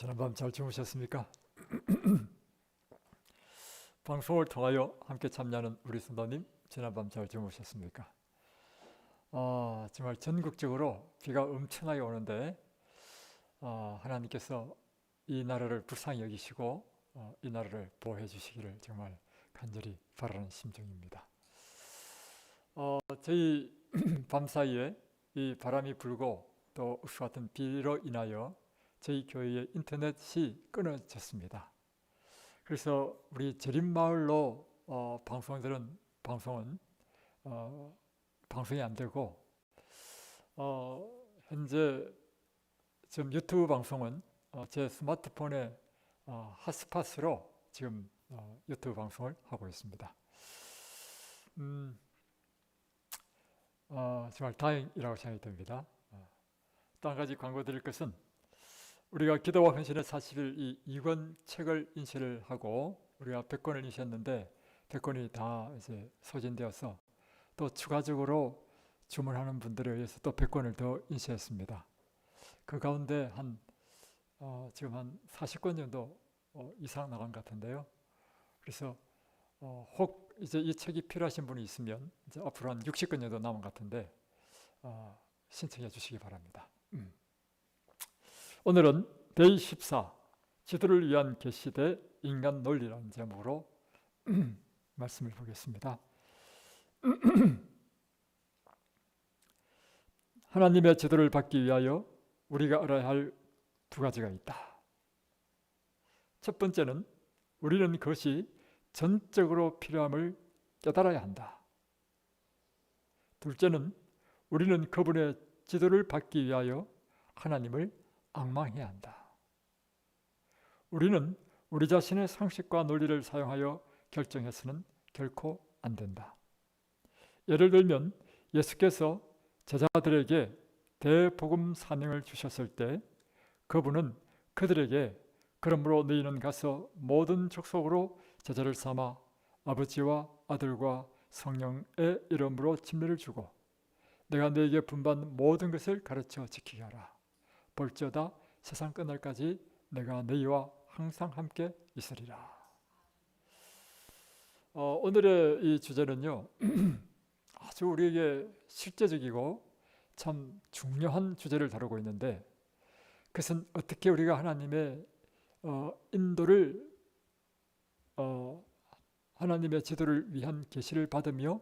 지난밤 잘 주무셨습니까? 방송을 통하여 함께 참여하는 우리 성도님, 지난밤 잘 주무셨습니까? 정말 전국적으로 비가 엄청나게 오는데 하나님께서 이 나라를 불쌍히 여기시고 이 나라를 보호해 주시기를 정말 간절히 바라는 심정입니다. 저희 밤사이에 이 바람이 불고 또 옥수 같은 비로 인하여 저희 교회의 인터넷이 끊어졌습니다. 그래서 우리 제림마을로 방송은 방송이 안 되고 현재 지금 유튜브 방송은 제 스마트폰에 핫스팟으로 지금 유튜브 방송을 하고 있습니다. 정말 다행이라고 생각이 듭니다. 또 한 가지 광고 드릴 것은 우리가 기도와 헌신의 40일 이 2권 책을 인쇄를 하고 우리가 100권을 인쇄했는데 100권이 다 이제 소진되어서 또 추가적으로 주문하는 분들에 의해서 또 100권을 더 인쇄했습니다. 그 가운데 지금 한 40권 정도 이상 나간 것 같은데요. 그래서 혹 이제 이 책이 필요하신 분이 있으면 이제 앞으로 한 60권 정도 남은 것 같은데 신청해 주시기 바랍니다. 오늘은 데이 14 지도를 위한 계시대 인간 논리라는 제목으로 말씀을 보겠습니다. 하나님의 지도를 받기 위하여 우리가 알아야 할 두 가지가 있다. 첫 번째는 우리는 그것이 전적으로 필요함을 깨달아야 한다. 둘째는 우리는 그분의 지도를 받기 위하여 하나님을 앙망해야 한다. 우리는 우리 자신의 상식과 논리를 사용하여 결정해서는 결코 안 된다. 예를 들면 예수께서 제자들에게 대복음 사명을 주셨을 때 그분은 그들에게 그러므로 너희는 가서 모든 족속으로 제자를 삼아 아버지와 아들과 성령의 이름으로 침례를 주고 내가 너에게 분반 모든 것을 가르쳐 지키게 하라. 볼지어다 세상 끝날까지 내가 너희와 항상 함께 있으리라. 오늘의 이 주제는요 아주 우리에게 실제적이고 참 중요한 주제를 다루고 있는데 그것은 어떻게 우리가 하나님의 인도를 하나님의 지도를 위한 계시를 받으며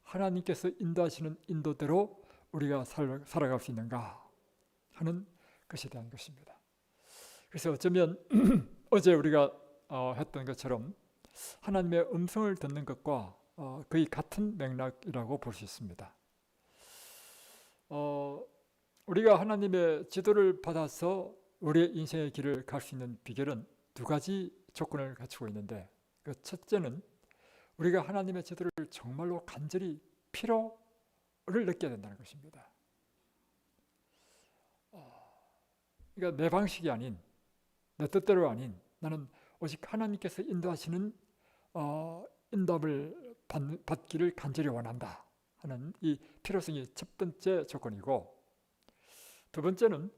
하나님께서 인도하시는 인도대로 우리가 살아갈 수 있는가 하는 것에 대한 것입니다. 그래서 어쩌면 어제 우리가 했던 것처럼 하나님의 음성을 듣는 것과 거의 같은 맥락이라고 볼 수 있습니다. 우리가 하나님의 지도를 받아서 우리의 인생의 길을 갈 수 있는 비결은 두 가지 조건을 갖추고 있는데 그 첫째는 우리가 하나님의 지도를 정말로 간절히 필요를 느껴야 된다는 것입니다. 그러니까 내 방식이 아닌 내 뜻대로 아닌 나는 오직 하나님께서 인도하시는 인도함을 받기를 간절히 원한다 하는 이 필요성이 첫 번째 조건이고 두 번째는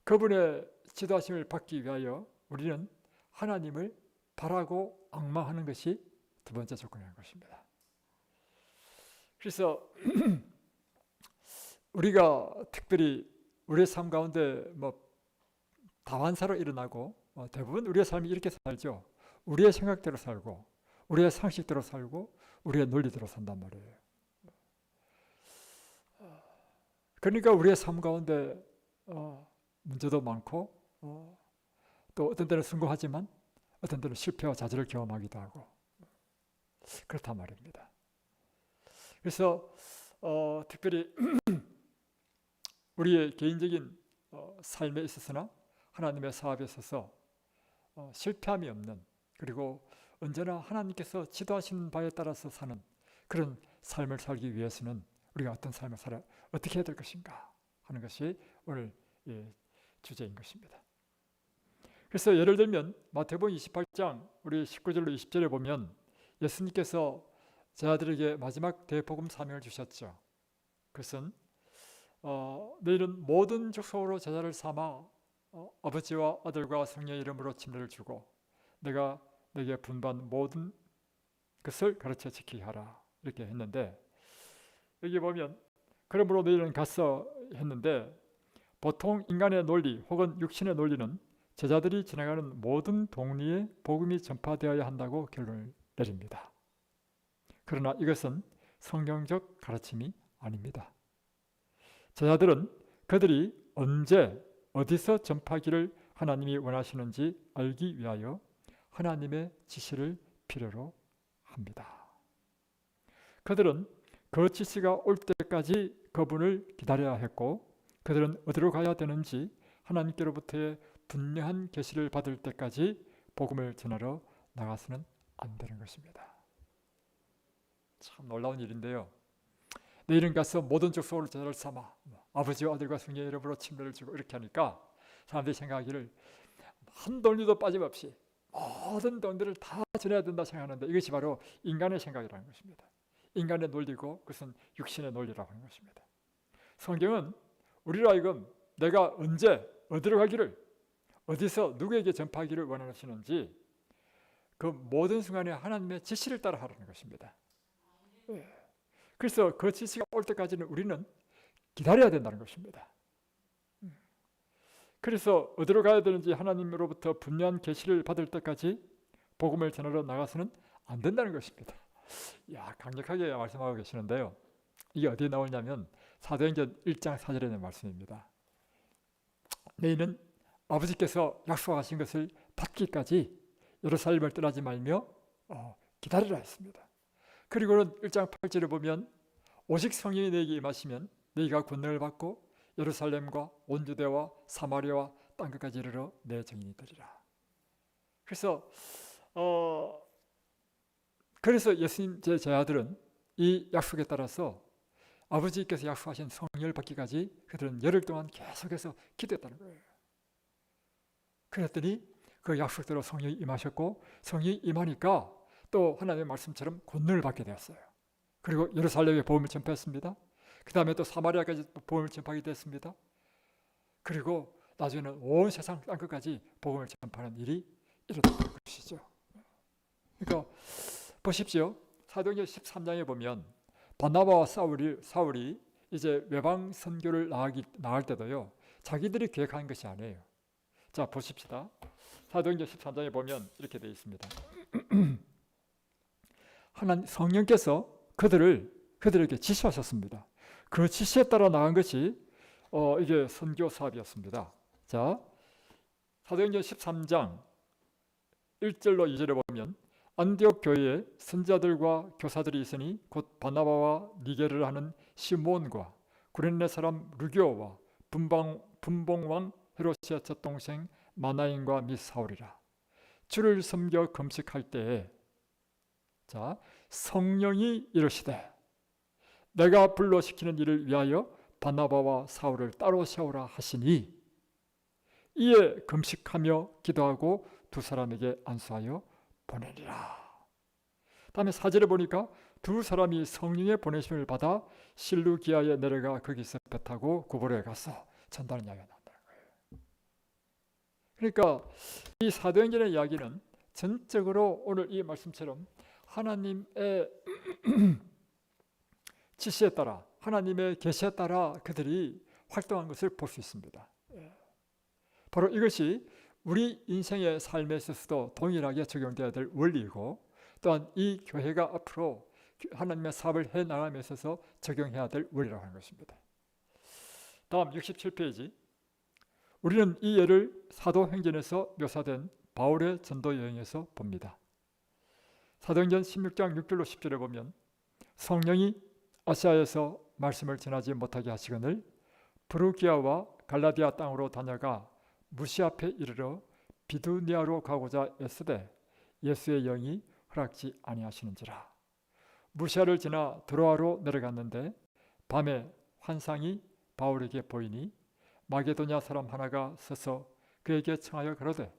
그분의 지도하심을 받기 위하여 우리는 하나님을 바라고 앙망하는 것이 두 번째 조건이라는 것입니다. 그래서 우리가 특별히 우리의 삶 가운데 다반사로 일어나고 대부분 우리의 삶이 이렇게 살죠. 우리의 생각대로 살고 우리의 상식대로 살고 우리의 논리대로 산단 말이에요. 그러니까 우리의 삶 가운데 문제도 많고 또 어떤 때는 성공하지만 어떤 때는 실패와 좌절을 경험하기도 하고 그렇단 말입니다. 그래서 특별히 우리의 개인적인 삶에 있어서나 하나님의 사업에 있어서 실패함이 없는 그리고 언제나 하나님께서 지도하시는 바에 따라서 사는 그런 삶을 살기 위해서는 우리가 어떤 삶을 어떻게 해야 될 것인가 하는 것이 오늘 주제인 것입니다. 그래서 예를 들면 마태복음 28장 우리 19절로 20절에 보면 예수님께서 제자들에게 마지막 대복음 사명을 주셨죠. 그것은 너희는 모든 족속으로 제자를 삼아 아버지와 아들과 성령의 이름으로 침례를 주고 내가 내게 분반 모든 것을 가르쳐 지키게 하라 이렇게 했는데, 여기 보면 그러므로 너희는 가서 했는데, 보통 인간의 논리 혹은 육신의 논리는 제자들이 지나가는 모든 동리에 복음이 전파되어야 한다고 결론을 내립니다. 그러나 이것은 성경적 가르침이 아닙니다. 제자들은 그들이 언제 어디서 전파하기를 하나님이 원하시는지 알기 위하여 하나님의 지시를 필요로 합니다. 그들은 그 지시가 올 때까지 그분을 기다려야 했고, 그들은 어디로 가야 되는지 하나님께로부터의 분명한 계시를 받을 때까지 복음을 전하러 나가서는 안 되는 것입니다. 참 놀라운 일인데요. 내일은 가서 모든 족속을 제자를 삼아 아버지와 아들과 성령의 이름으로 침례를 주고 이렇게 하니까 사람들이 생각하기를 한 동리도 빠짐없이 모든 동들을 다 전해야 된다 생각하는데, 이것이 바로 인간의 생각이라는 것입니다. 인간의 논리고 그것은 육신의 논리라고 하는 것입니다. 성경은 우리로 하여금 내가 언제 어디로 가기를, 어디서 누구에게 전파하기를 원하시는지 그 모든 순간에 하나님의 지시를 따라 하라는 것입니다. 그래서 그 지시가 올 때까지는 우리는 기다려야 된다는 것입니다. 그래서 어디로 가야 되는지 하나님으로부터 분명한 계시를 받을 때까지 복음을 전하러 나가서는 안 된다는 것입니다. 강력하게 말씀하고 계시는데요. 이게 어디에 나오냐면 사도행전 1장 4절에 있는 말씀입니다. 너희는 아버지께서 약속하신 것을 받기까지 예루살렘을 떠나지 말며 기다리라 했습니다. 그리고는 1장 8절에 보면 오직 성령이 너희에게 임하시면 너희가 권능을 받고 예루살렘과 온 유대와 사마리아와 땅끝까지 이르러 내 증인이 되리라. 그래서 예수님 제 제자들은 이 약속에 따라서 아버지께서 약속하신 성령을 받기까지 그들은 열흘 동안 계속해서 기도했다는 거예요. 그랬더니 그 약속대로 성령이 임하셨고, 성령이 임하니까 또 하나님의 말씀처럼 권능을 받게 되었어요. 그리고 예루살렘에 복음을 전파했습니다. 그 다음에 또 사마리아까지 복음을 전파하게 됐습니다. 그리고 나중에는 온 세상 땅끝까지 복음을 전파하는 일이 일어났던 것이죠. 그러니까 보십시오. 사도행전 13장에 보면 바나바와 사울이 이제 외방 선교를 나갈 때도요, 자기들이 계획한 것이 아니에요. 자, 보십시다. 사도행전 13장에 보면 이렇게 되어 있습니다. 하나님 성령께서 그들에게 지시하셨습니다. 그 지시에 따라 나간 것이 이게 선교 사업이었습니다. 자, 사도행전 13장 1절로 2절에 보면 안디옥 교회에 선지자들과 교사들이 있으니 곧 바나바와 니게를 하는 시몬과 구레네 사람 루교와 분봉왕 헤롯의 첫 동생 마나인과 및 사울이라. 주를 섬겨 금식할 때에 자, 성령이 이르시되 내가 불러시키는 일을 위하여 바나바와 사울을 따로 세우라 하시니 이에 금식하며 기도하고 두 사람에게 안수하여 보내리라. 다음에 4절에 보니까 두 사람이 성령의 보내심을 받아 실루기아에 내려가 거기서 배 타고 구보로에 가서 전도하는 이야기가 나온다는 거예요. 그러니까 이 사도행전의 이야기는 전적으로 오늘 이 말씀처럼 하나님의 지시에 따라, 하나님의 계시에 따라 그들이 활동한 것을 볼 수 있습니다. 바로 이것이 우리 인생의 삶에 있어서도 동일하게 적용되어야 될 원리이고, 또한 이 교회가 앞으로 하나님의 사업을 해나감에 있어서 적용해야 될 원리라고 하는 것입니다. 다음 67페이지. 우리는 이 예를 사도행전에서 묘사된 바울의 전도 여행에서 봅니다. 사도행전 16장 6절로 10절에 보면 성령이 아시아에서 말씀을 전하지 못하게 하시거늘 브루기아와 갈라디아 땅으로 다녀가 무시 앞에 이르러 비두니아로 가고자 애쓰되 예수의 영이 허락지 아니하시는지라. 무시아를 지나 드로아로 내려갔는데 밤에 환상이 바울에게 보이니 마게도냐 사람 하나가 서서 그에게 청하여 그러되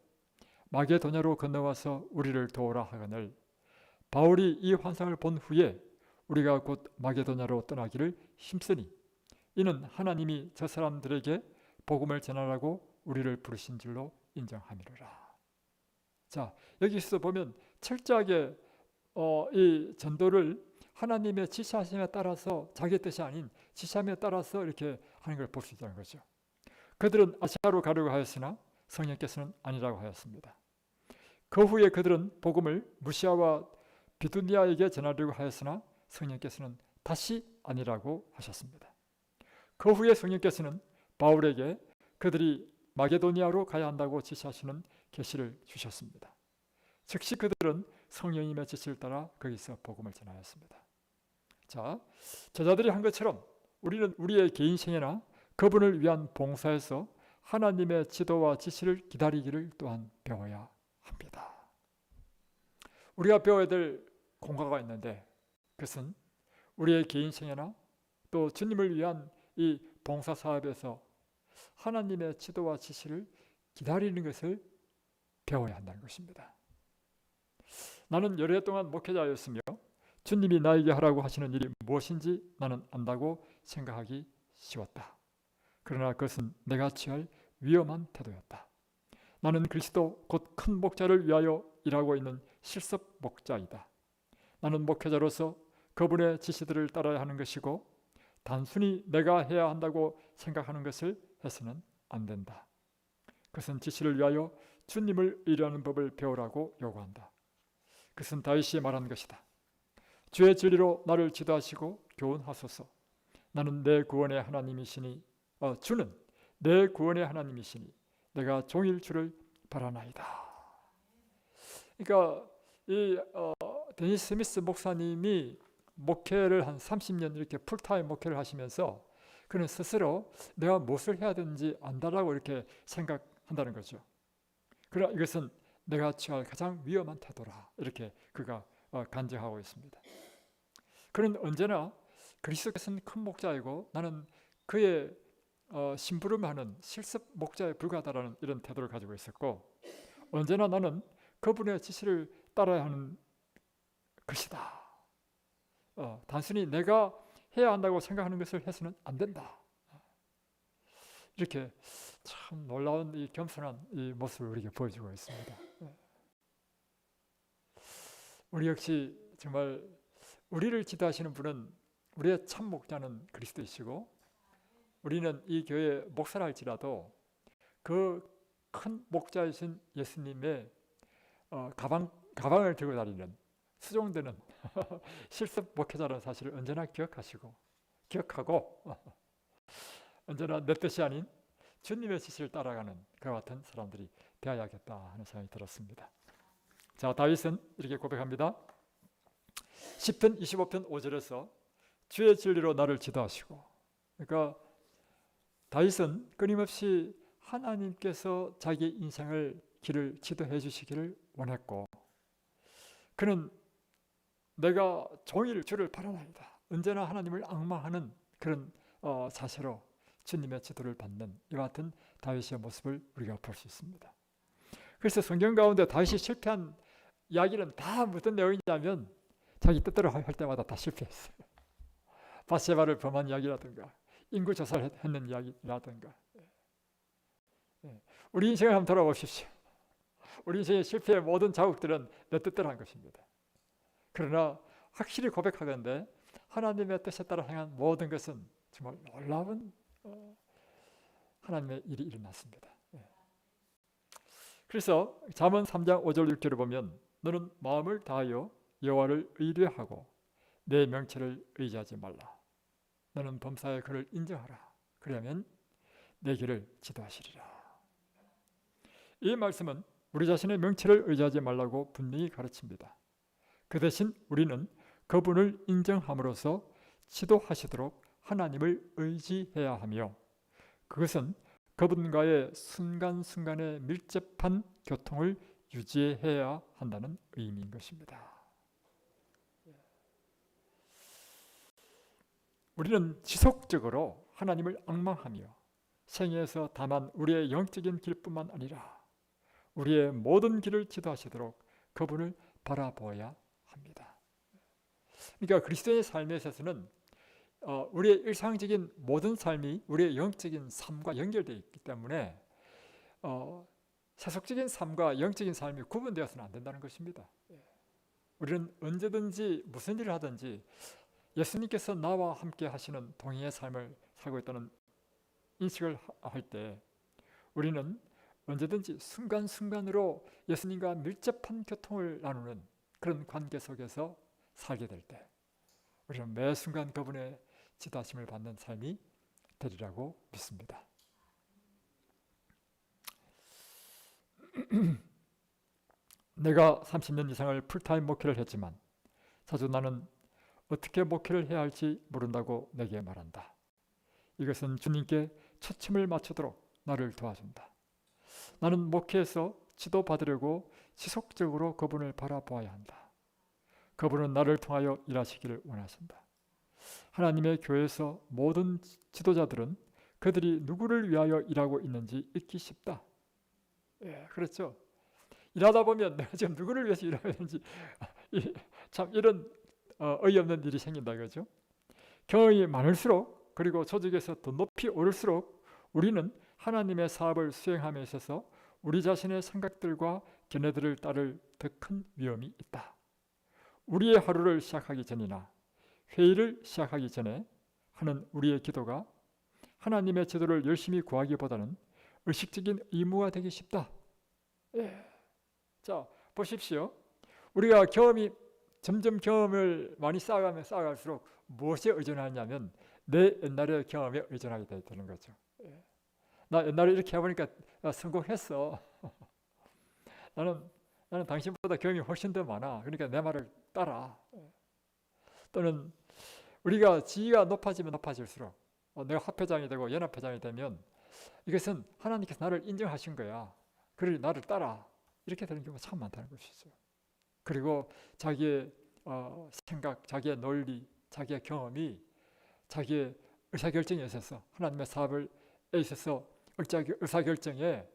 마게도냐로 건너와서 우리를 도우라 하거늘 바울이 이 환상을 본 후에 우리가 곧 마게도냐로 떠나기를 힘쓰니 이는 하나님이 저 사람들에게 복음을 전하라고 우리를 부르신 줄로 인정함이로라. 자, 여기서 보면 철저하게 이 전도를 하나님의 지시하심에 따라서 자기 뜻이 아닌 지시함에 따라서 이렇게 하는 걸 볼 수 있다는 거죠. 그들은 아시아로 가려고 하였으나 성령께서는 아니라고 하였습니다. 그 후에 그들은 복음을 무시아와 비두니아에게 전하려고 하였으나 성령께서는 다시 아니라고 하셨습니다. 그 후에 성령께서는 바울에게 그들이 마게도니아로 가야 한다고 지시하시는 계시를 주셨습니다. 즉시 그들은 성령님의 지시를 따라 거기서 복음을 전하였습니다. 자, 저자들이 한 것처럼 우리는 우리의 개인 생애나 그분을 위한 봉사에서 하나님의 지도와 지시를 기다리기를 또한 배워야 합니다. 우리가 배워야 될 공과가 있는데 그것은 우리의 개인 생애나 또 주님을 위한 이 봉사 사업에서 하나님의 지도와 지시를 기다리는 것을 배워야 한다는 것입니다. 나는 여러 해 동안 목회자였으며 주님이 나에게 하라고 하시는 일이 무엇인지 나는 안다고 생각하기 쉬웠다. 그러나 그것은 내가 취할 위험한 태도였다. 나는 그리스도 곧 큰 목자를 위하여 일하고 있는 실습 목자이다. 나는 목회자로서 그분의 지시들을 따라야 하는 것이고 단순히 내가 해야 한다고 생각하는 것을 해서는 안 된다. 그것은 지시를 위하여 주님을 의뢰하는 법을 배우라고 요구한다. 그것은 다윗이 말한 것이다. 주의 진리로 나를 지도하시고 교훈하소서. 나는 내 구원의 하나님이시니 주는 내 구원의 하나님이시니 내가 종일 주를 바라나이다. 그러니까 이 데니스 스미스 목사님이 목회를 한 30년 이렇게 풀타임 목회를 하시면서 그는 스스로 내가 무엇을 해야 되는지 안다라고 이렇게 생각한다는 거죠. 그러나 이것은 내가 취할 가장 위험한 태도라 이렇게 그가 간증하고 있습니다. 그는 언제나 그리스도께서는 큰 목자이고 나는 그의 심부름하는 실습 목자에 불과하다라는 이런 태도를 가지고 있었고 언제나 나는 그분의 지시를 따라야 하는 것이다. 단순히 내가 해야 한다고 생각하는 것을 해서는 안 된다. 이렇게 참 놀라운 이 겸손한 이 모습을 우리에게 보여주고 있습니다. 우리 역시 정말 우리를 지도하시는 분은 우리의 참 목자는 그리스도이시고 우리는 이 교회 목사라 할지라도 그 큰 목자이신 예수님의 가방을 들고 다니는 수종되는 실습 목회자라는 사실을 언제나 기억하고 언제나 내 뜻이 아닌 주님의 지시를 따라가는 그와 같은 사람들이 되어야겠다 하는 생각이 들었습니다. 자, 다윗은 이렇게 고백합니다. 10편 25편 5절에서 주의 진리로 나를 지도하시고, 그러니까 다윗은 끊임없이 하나님께서 자기 인생을 길을 지도해 주시기를 원했고 그는 내가 종일 주를 바라나이다. 언제나 하나님을 앙망하는 그런 자세로 주님의 지도를 받는 이와 같은 다윗의 모습을 우리가 볼 수 있습니다. 그래서 성경 가운데 다윗이 실패한 이야기는 다 무슨 내용이냐면 자기 뜻대로 할 때마다 다 실패했어요. 바세바를 범한 이야기라든가 인구 조사를 했는 이야기라든가. 우리 인생을 한번 돌아보십시오. 우리 인생의 실패의 모든 자국들은 내 뜻대로 한 것입니다. 그러나 확실히 고백하건대 하나님의 뜻에 따라 행한 모든 것은 정말 놀라운 하나님의 일이 일어났습니다. 그래서 잠언 3장 5절 6절을 보면 너는 마음을 다하여 여호와를 의뢰하고 내 명체를 의지하지 말라. 너는 범사에 그를 인정하라. 그러면 내 길을 지도하시리라. 이 말씀은 우리 자신의 명체를 의지하지 말라고 분명히 가르칩니다. 그 대신 우리는 그분을 인정함으로써 지도하시도록 하나님을 의지해야 하며 그것은 그분과의 순간순간의 밀접한 교통을 유지해야 한다는 의미인 것입니다. 우리는 지속적으로 하나님을 앙망하며 생애에서 다만 우리의 영적인 길뿐만 아니라 우리의 모든 길을 지도하시도록 그분을 바라보아야 합니다. 그러니까 그리스도의 삶에 있어서는 우리의 일상적인 모든 삶이 우리의 영적인 삶과 연결되어 있기 때문에 세속적인 삶과 영적인 삶이 구분되어서는 안 된다는 것입니다. 우리는 언제든지 무슨 일을 하든지 예수님께서 나와 함께 하시는 동행의 삶을 살고 있다는 인식을 할 때 우리는 언제든지 순간순간으로 예수님과 밀접한 교통을 나누는 그런 관계 속에서 살게 될 때 우리는 매 순간 그분의 지도하심을 받는 삶이 되리라고 믿습니다. 내가 30년 이상을 풀타임 목회를 했지만 자주 나는 어떻게 목회를 해야 할지 모른다고 내게 말한다. 이것은 주님께 초점을 맞추도록 나를 도와준다. 나는 목회에서 지도받으려고 지속적으로 그분을 바라보아야 한다. 그분은 나를 통하여 일하시기를 원하신다. 하나님의 교회에서 모든 지도자들은 그들이 누구를 위하여 일하고 있는지 잊기 쉽다. 그렇죠. 일하다 보면 내가 지금 누구를 위해서 일하고 있는지 참 이런 어이없는 일이 생긴다, 그죠? 경험이 많을수록 그리고 조직에서 더 높이 오를수록 우리는 하나님의 사업을 수행함에 있어서 우리 자신의 생각들과 견해들을 따를 더 큰 위험이 있다. 우리의 하루를 시작하기 전이나 회의를 시작하기 전에 하는 우리의 기도가 하나님의 지도를 열심히 구하기보다는 의식적인 의무가 되기 쉽다. 자, 보십시오. 우리가 점점 경험을 많이 쌓아갈수록 무엇에 의존하냐면 내 옛날의 경험에 의존하게 되는 거죠. 나 옛날에 이렇게 해보니까 성공했어. 나는 당신보다 경험이 훨씬 더 많아. 그러니까 내 말을 따라. 또는 우리가 지위가 높아지면 높아질수록 내가 화폐장이 되고 연합회장이 되면 이것은 하나님께서 나를 인정하신 거야. 그러니 나를 따라. 이렇게 되는 경우가 참 많다는 것이죠. 그리고 자기의 생각, 자기의 논리, 자기의 경험이 자기의 의사결정에 있어서 하나님의 사업에 있어서 의사결정에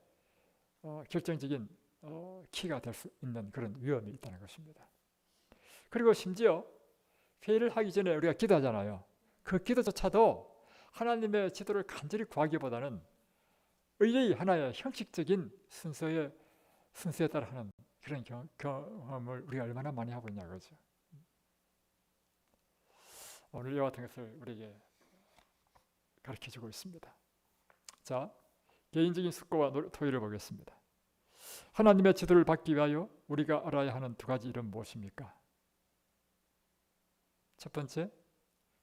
결정적인 키가 될 수 있는 그런 위험이 있다는 것입니다. 그리고 심지어 회의를 하기 전에 우리가 기도하잖아요. 그 기도조차도 하나님의 지도를 간절히 구하기보다는 의뢰의 하나의 형식적인 순서에 따라 하는 그런 경험을 우리가 얼마나 많이 하고 있냐, 그죠? 오늘 이와 같은 것을 우리에게 가르쳐주고 있습니다. 자, 개인적인 숙고와 토의를 보겠습니다. 하나님의 지도를 받기 위하여 우리가 알아야 하는 두 가지 일은 무엇입니까? 첫 번째,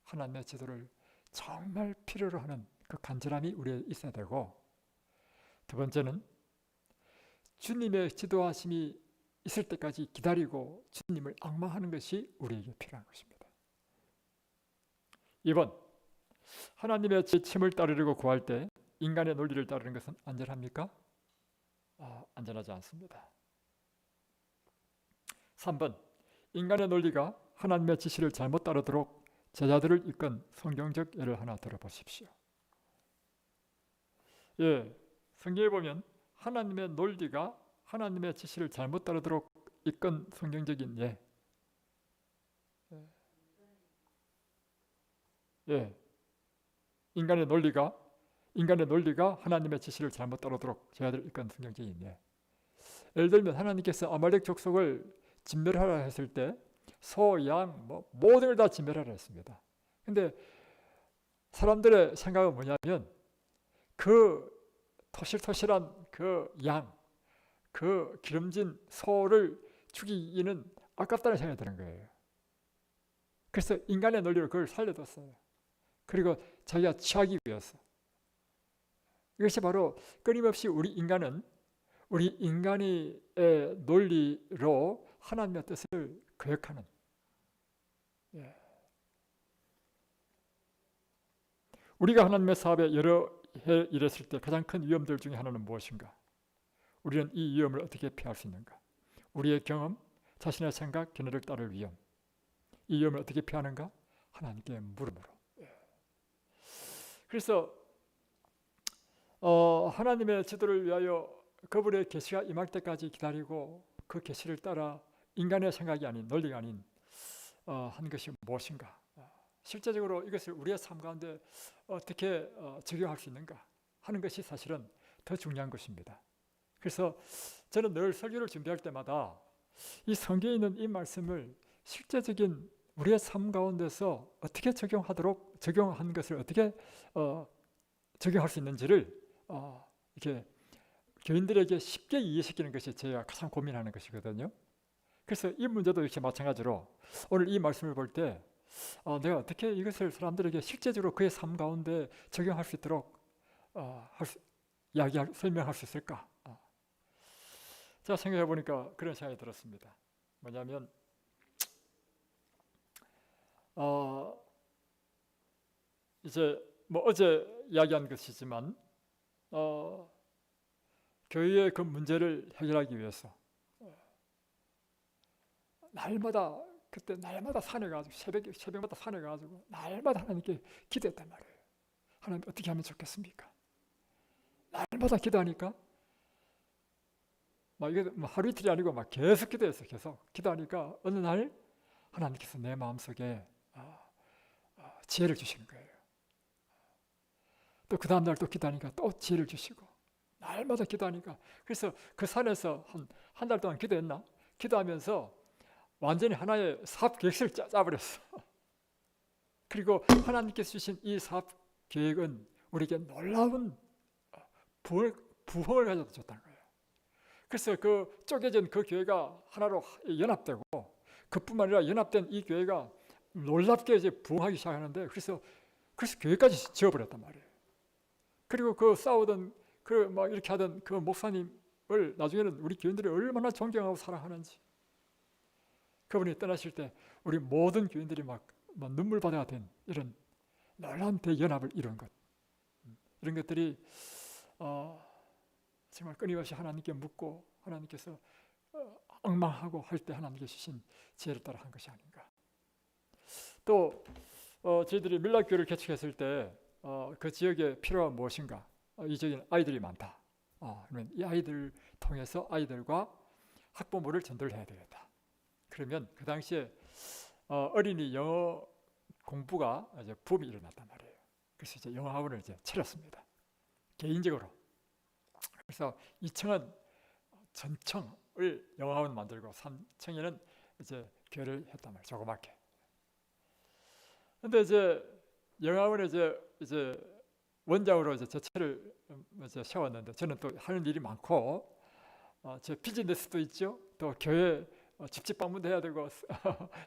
하나님의 지도를 정말 필요로 하는 그 간절함이 우리에 있어야 되고, 두 번째는 주님의 지도하심이 있을 때까지 기다리고 주님을 앙망하는 것이 우리에게 필요한 것입니다. 2번, 하나님의 지침을 따르려고 구할 때 인간의 논리를 따르는 것은 안전합니까? 안전하지 않습니다. 3번, 인간의 논리가 하나님의 지시를 잘못 따르도록 제자들을 이끈 성경적 예를 하나 들어보십시오. 성경에 보면 하나님의 논리가 하나님의 지시를 잘못 따르도록 이끈 성경적인 인간의 논리가 하나님의 지시를 잘못 따르도록 제자들을 이끈 성경적인 예. 예를 들면 하나님께서 아말렉 족속을 진멸하라 했을 때 소, 양, 모든 걸 다 진멸하라 했습니다. 근데 사람들의 생각은 뭐냐면 그 토실토실한 그 양, 그 기름진 소를 죽이기는 아깝다는 생각이 드는 거예요. 그래서 인간의 논리로 그걸 살려뒀어요. 그리고 자기가 취하기 위해서. 이것이 바로 끊임없이 우리 인간의 논리로 하나님의 뜻을 거역하는. 우리가 하나님의 사업에 여러 해 일했을 때 가장 큰 위험들 중에 하나는 무엇인가? 우리는 이 위험을 어떻게 피할 수 있는가? 우리의 경험, 자신의 생각, 견해를 따를 위험. 이 위험을 어떻게 피하는가? 하나님께 물음으로. 그래서 하나님의 지도를 위하여 그분의 계시가 임할 때까지 기다리고 그 계시를 따라 인간의 생각이 아닌 논리가 아닌 한 것이 무엇인가? 실제적으로 이것을 우리의 삶 가운데 어떻게 적용할 수 있는가 하는 것이 사실은 더 중요한 것입니다. 그래서 저는 늘 설교를 준비할 때마다 이 성경에 있는 이 말씀을 실제적인 우리의 삶 가운데서 어떻게 적용한 것을 어떻게 적용할 수 있는지를 이렇게 교인들에게 쉽게 이해시키는 것이 제가 가장 고민하는 것이거든요. 그래서 이 문제도 이렇게 마찬가지로 오늘 이 말씀을 볼 때 내가 어떻게 이것을 사람들에게 실제적으로 그의 삶 가운데 적용할 수 있도록 설명할 수 있을까? 제가 생각해 보니까 그런 생각이 들었습니다. 뭐냐면 이제 뭐 어제 이야기한 것이지만 교회의 그 문제를 해결하기 위해서 날마다 산에 가지고 새벽마다 산에 가지고 날마다 하나님께 기도했단 말이에요. 하나님 어떻게 하면 좋겠습니까? 날마다 기도하니까 막 이게 뭐 하루 이틀이 아니고 막 계속 기도했어요. 계속 기도하니까 어느 날 하나님께서 내 마음속에 지혜를 주시는 거예요. 또 그 다음 날 또 기도하니까 또 지혜를 주시고 날마다 기도하니까 그래서 그 산에서 한 달 동안 기도했나? 기도하면서 완전히 하나의 사업 계획을 짜버렸어. 그리고 하나님께서 주신 이 사업 계획은 우리에게 놀라운 부흥을 가져줬다는 거예요. 그래서 그 쪼개진 그 교회가 하나로 연합되고 그뿐만 아니라 연합된 이 교회가 놀랍게 이제 부흥하기 시작하는데 그래서 교회까지 지어버렸단 말이에요. 그리고 그 싸우던 그 막 이렇게 하던 그 목사님을 나중에는 우리 교인들이 얼마나 존경하고 사랑하는지 그분이 떠나실 때 우리 모든 교인들이 막 눈물바다가 된 이런 놀라운 대연합을 이룬 것 이런 것들이 정말 끊임없이 하나님께 묻고 하나님께서 엉망하고 할 때 하나님께 주신 지혜를 따라 한 것이 아닌가. 또 저희들이 밀락교회를 개척했을 때 그 지역의 필요가 무엇인가? 이 지역에는 아이들이 많다. 그러면 이 아이들을 통해서 아이들과 학부모를 전도를 해야 되겠다. 그러면 그 당시에 어린이 영어 공부가 이제 붐이 일어났단 말이에요. 그래서 이제 영어 학원을 이제 차렸습니다. 개인적으로. 그래서 2층은 전청을 영어 학원 만들고 3층에는 이제 교회를 했단 말이에요. 조그맣게. 근데 이제 영어 학원에 이제 원장으로 이제 제 차를 이제 세웠는데 저는 또 하는 일이 많고 제 비즈니스도 있죠. 또 교회 집집 방문도 해야 되고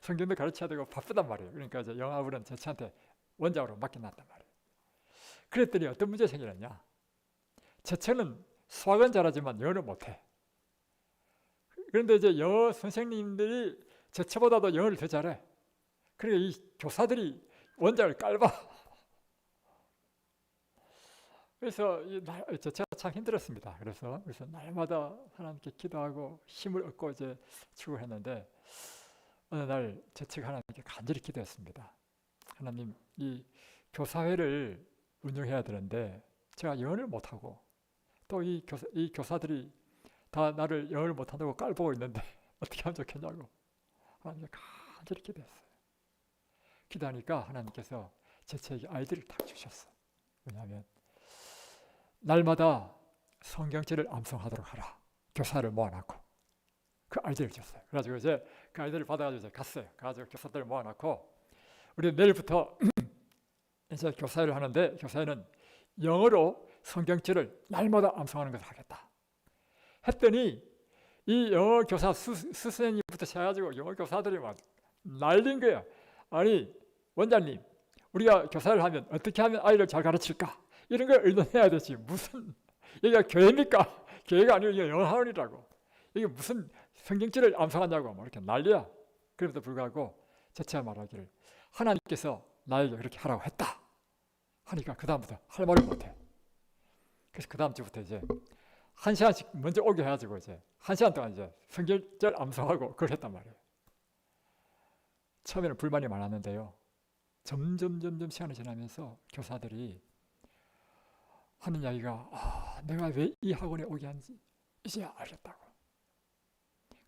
성경도 가르쳐야 되고 바쁘단 말이에요. 그러니까 이제 영어 학원은 제 차한테 원장으로 맡겨놨단 말이에요. 그랬더니 어떤 문제가 생기느냐. 제 차는 수학은 잘하지만 영어는 못해. 그런데 이제 영어 선생님들이 제 차보다도 영어를 더 잘해. 그러니까 이 교사들이 원장을 깔봐. 그래서 제가 참 힘들었습니다. 그래서 날마다 하나님께 기도하고 힘을 얻고 이제 출근했는데 어느 날 제 측 하나님께 간절히 기도했습니다. 하나님, 이 교사회를 운영해야 되는데 제가 영어를 못하고 또 이 교사들이 다 나를 영어를 못한다고 깔보고 있는데 어떻게 하면 좋겠냐고 하나님께 간절히 기도했어요. 기도하니까 하나님께서 제 책에 아이들을 딱 주셨어. 왜냐하면 날마다 성경책을 암송하도록 하라. 교사를 모아놓고 그 아이들을 줬어요. 그래가지고 이제 그 아이들을 받아가지고 이제 갔어요. 가지고 교사들을 모아놓고 우리 내일부터 이제 교사를 하는데 교사는 영어로 성경책을 날마다 암송하는 것을 하겠다. 했더니 이 영어 교사 수선생님부터 시작해가지고 영어 교사들이 막 난린 거야. 아니 원장님, 우리가 교사를 하면 어떻게 하면 아이를 잘 가르칠까? 이런 걸 의논해야 되지. 무슨 여기가 교회입니까? 교회가 아니고 이게 영어 학원이라고. 이게 무슨 성경책을 암송하냐고 뭐 이렇게 난리야. 그럼에도 불구하고 제가 말하기를 하나님께서 나에게 그렇게 하라고 했다. 하니까 그 다음부터 할 말을 못해. 그래서 그 다음 주부터 이제 1시간씩 먼저 오게 해가지고 이제 1시간 동안 이제 성경절 암송하고 그걸 했단 말이에요. 처음에는 불만이 많았는데요. 점점 시간이 지나면서 교사들이 하는 이야기가 내가 왜 이 학원에 오게 한지 이제 알겠다고.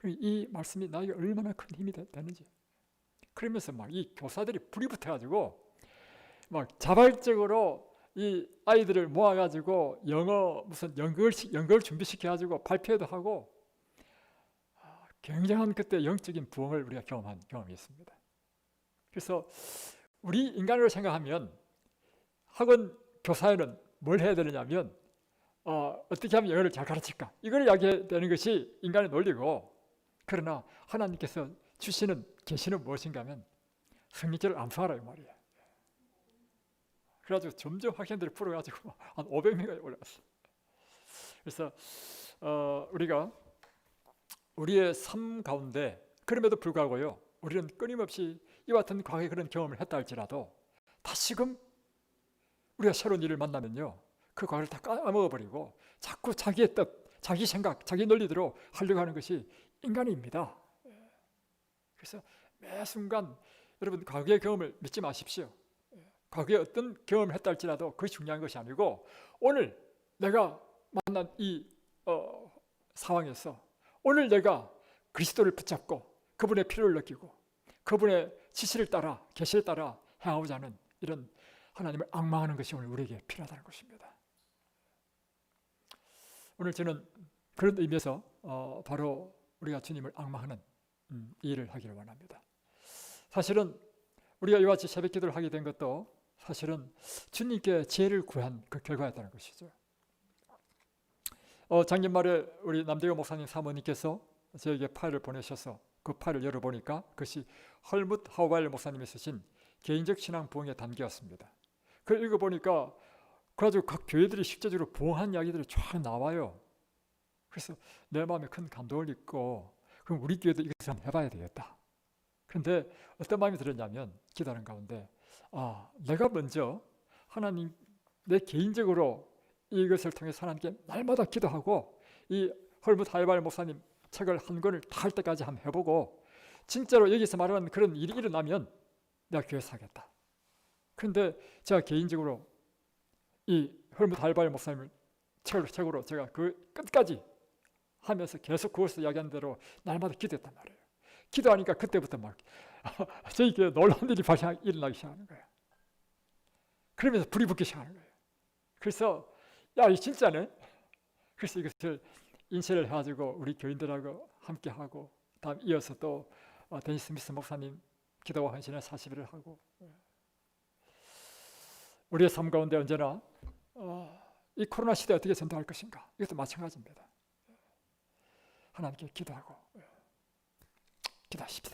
이 말씀이 나에게 얼마나 큰 힘이 되는지. 그러면서 막 이 교사들이 불이 붙어가지고 막 자발적으로 이 아이들을 모아가지고 영어 무슨 연극을 준비시켜가지고 발표도 하고 굉장한 그때 영적인 부흥을 우리가 경험한 경험이 있습니다. 그래서 우리 인간으로 생각하면 학원 교사에는 뭘 해야 되느냐면 어떻게 하면 영어를 잘 가르칠까 이걸 이야기해야 되는 것이 인간의 논리고, 그러나 하나님께서 주시는 계시는 무엇인가 하면 성경책을 암송하라 이 말이에요. 그래가지고 점점 학생들이 풀어가지고 한 500명까지 올라갔어요. 그래서 우리가 우리의 삶 가운데 그럼에도 불구하고요, 우리는 끊임없이 이와 같은 과거의 그런 경험을 했다 할지라도 다시금 우리가 새로운 일을 만나면요, 그 과거를 다 까먹어버리고 자꾸 자기의 뜻, 자기 생각, 자기 논리대로 하려고 하는 것이 인간입니다. 그래서 매 순간 여러분 과거의 경험을 믿지 마십시오. 과거에 어떤 경험을 했다 할지라도 그것이 중요한 것이 아니고, 오늘 내가 만난 이 상황에서 오늘 내가 그리스도를 붙잡고 그분의 필요를 느끼고 그분의 지시를 따라 계시를 따라 행하고자 하는 이런 하나님을 앙망하는 것이 오늘 우리에게 필요하다는 것입니다. 오늘 저는 그런 의미에서 바로 우리가 주님을 앙망하는 일을 하기를 원합니다. 사실은 우리가 이와 같이 새벽 기도를 하게 된 것도 사실은 주님께 지혜를 구한 그 결과였다는 것이죠. 작년 말에 우리 남대호 목사님 사모님께서 저에게 파일을 보내셔서 그 파일을 열어보니까 그것이 헐뭇 하우바일 목사님이 쓰신 개인적 신앙 부흥의 단계였습니다. 그걸 읽어보니까 그래가지고 각 교회들이 실제적으로 부흥한 이야기들이 쫙 나와요. 그래서 내 마음에 큰 감동을 입고, 그럼 우리 교회도 이것을 한번 해봐야 되겠다. 그런데 어떤 마음이 들었냐면, 기도하는 가운데 내가 먼저 하나님, 내 개인적으로 이것을 통해서 하나님께 날마다 기도하고 이 헐뭇 하이발 목사님 책을 한 권을 다 할 때까지 한번 해보고, 진짜로 여기서 말하는 그런 일이 일어나면 내가 교회 사겠다. 그런데 제가 개인적으로 이 헐뭇 하이발 목사님을 책으로 제가 그 끝까지 하면서 계속 그것을 이야기한 대로 날마다 기도했단 말이에요. 기도하니까 그때부터 막 저희 교회에 놀라운 일이 일어나기 시작하는 거예요. 그러면서 불이 붙기 시작하는 거예요. 그래서 야, 이 진짜네. 그래서 이것을 인쇄를 해가지고 우리 교인들하고 함께 하고, 다음 이어서 또 데니스 스미스 목사님 기도와 헌신의 40일을 하고, 우리의 삶 가운데 언제나 이 코로나 시대에 어떻게 전도할 것인가, 이것도 마찬가지입니다. 하나님께 기도하고 기도하십시다.